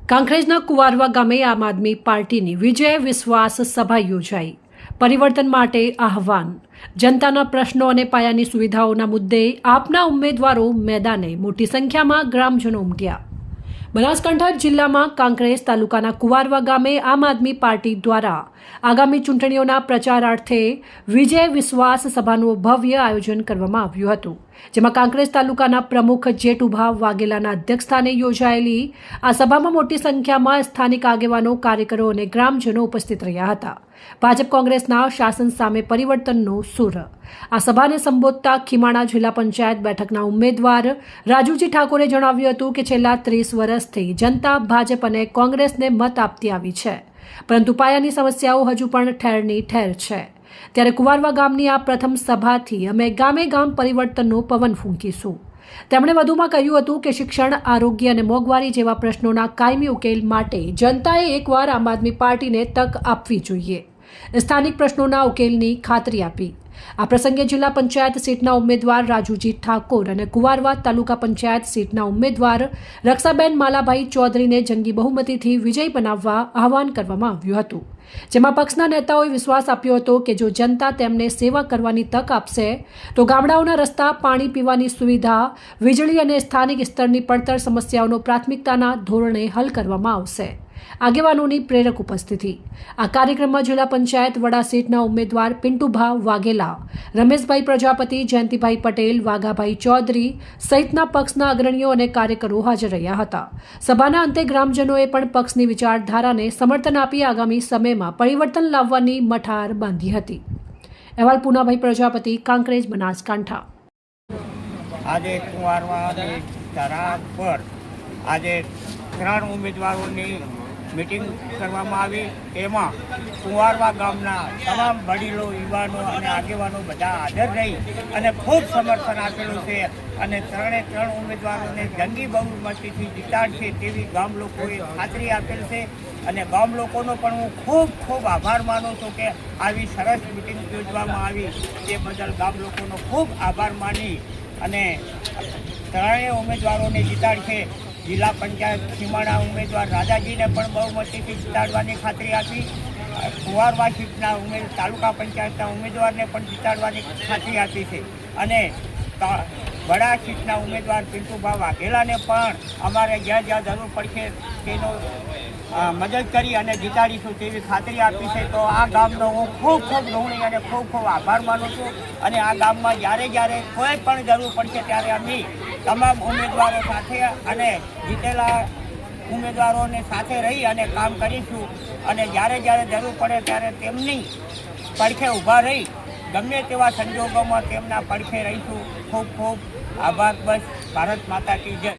કાંકરેજના કુવારવા ગામે આમ આદમી પાર્ટીની વિજય વિશ્વાસ સભા યોજાઈ। પરિવર્તન માટે આહવાન। જનતાના પ્રશ્નો અને પાયાની સુવિધાઓના મુદ્દે આપના ઉમેદવારો મેદાને મોટી સંખ્યામાં ગ્રામજનો ઉમટ્યા। બનાસકાંઠા જિલ્લામાં કાંકરેજ તાલુકાના કુવારવા ગામે આમ આદમી પાર્ટી દ્વારા આગામી ચૂંટણીઓના પ્રચારાર્થે વિજય વિશ્વાસ સભાનું ભવ્ય આયોજન કરવામાં આવ્યું હતું, જેમાં કાંકરેજ તાલુકાના પ્રમુખ જેઠુભા વાઘેલાના અધ્યક્ષસ્થાને યોજાયેલી આ સભામાં મોટી સંખ્યામાં સ્થાનિક આગેવાનો, કાર્યકરો અને ગ્રામજનો ઉપસ્થિત રહ્યા હતા। ભાજપ કોંગ્રેસના શાસન સામે પરિવર્તનનો સૂર। આ સભાને સંબોધતા ખીમાણા જિલ્લા પંચાયત બેઠકના ઉમેદવાર રાજુજી ઠાકોરે જણાવ્યું હતું કે છેલ્લા 30 વર્ષથી જનતા ભાજપ અને કોંગ્રેસને મત આપતી આવી છે, પરંતુ પાયાની સમસ્યાઓ હજુ પણ ઠેરની ઠેર છે। ત્યારે કુવારવા ગામની આ પ્રથમ સભાથી અમે ગામે ગામ પરિવર્તનનો પવન ફૂંકીશું। તેમણે વધુમાં કહ્યું હતું કે શિક્ષણ, આરોગ્ય અને મોંઘવારી જેવા પ્રશ્નોના કાયમી ઉકેલ માટે જનતાએ એકવાર આમ આદમી પાર્ટીને તક આપવી જોઈએ। સ્થાનિક પ્રશ્નોના ઉકેલની ખાતરી આપી। આ પ્રસંગે જિલ્લા પંચાયત સીટના ઉમેદવાર રાજુજી ઠાકોર અને કુવારવા તાલુકા પંચાયત સીટના ઉમેદવાર રક્ષાબેન માલાભાઈ ચૌધરીને જંગી બહુમતીથી વિજય બનાવવા આહવાન કરવામાં આવ્યું હતું, જેમાં પક્ષના નેતાઓએ વિશ્વાસ આપ્યો હતો કે જો જનતા તેમને સેવા કરવાની તક આપશે તો ગામડાઓના રસ્તા, પાણી પીવાની સુવિધા, વીજળી અને સ્થાનિક સ્તરની પડતર સમસ્યાઓનો પ્રાથમિકતાના ધોરણે હલ કરવામાં આવશે। આગેવાનોની પ્રેરક ઉપસ્થિતિ। આ કાર્યક્રમમાં જિલ્લા પંચાયત વડા સીટના ઉમેદવાર પિન્ટુભા વાઘેલા, રમેશભાઈ પ્રજાપતિ, જયંતિભાઈ પટેલ, વાઘાભાઈ ચૌધરી સહિતના પક્ષના અગ્રણીઓ અને કાર્યકરો હાજર રહ્યા હતા। સભાના અંતે ગ્રામજનોએ પણ પક્ષની વિચારધારાને સમર્થન આપી આગામી સમયમાં પરિવર્તન લાવવાની મઠાર બાંધી હતી। અહેવાલ પૂનાભાઈ પ્રજાપતિ, કાંકરેજ, બનાસકાંઠા। આજે કુવારવાની ધરા પર આજે 3 ઉમેદવારોની મીટિંગ કરવામાં આવી। એમાં કુવારવા ગામના તમામ વડીલો, યુવાનો અને આગેવાનો બધા હાજર રહી અને ખૂબ સમર્થન આપેલું છે અને 3 ઉમેદવારોને જંગી બહુમતીથી જીતાડશે તેવી ગામ લોકોએ ખાતરી આપેલ છે અને ગામ લોકોનો પણ હું ખૂબ ખૂબ આભાર માનું છું કે આવી સરસ મીટિંગ યોજવામાં આવી તે બદલ ગામ લોકોનો ખૂબ આભાર માની અને 3 ઉમેદવારોને જીતાડશે। જિલ્લા પંચાયત ખીમાણા ઉમેદવાર રાજાજીને પણ બહુમતીથી જીતાડવાની ખાતરી આપી। કુવારવા સીટના તાલુકા પંચાયતના ઉમેદવારને પણ જીતાડવાની ખાતરી આપી છે અને વડા સીટના ઉમેદવાર પિન્ટુભા વાઘેલાને પણ અમારે જ્યાં જ્યાં જરૂર પડશે તેનો મદદ કરી અને જીતાડીશું તેવી ખાતરી આપી છે। તો આ ગામનો હું ખૂબ ખૂબ ઋણી અને ખૂબ ખૂબ આભાર માનું છું અને આ ગામમાં જ્યારે કોઈ પણ જરૂર પડશે ત્યારે અમે તમામ ઉમેદવારો સાથે અને જીતેલા ઉમેદવારોને સાથે રહી અને કામ કરીશું અને જ્યારે જરૂર પડે ત્યારે તેમની પડખે ઊભા રહી ગમે તેવા સંજોગોમાં તેમના પડખે રહીશું। ખૂબ ખૂબ આભાર। બસ, ભારત માતા કી જય।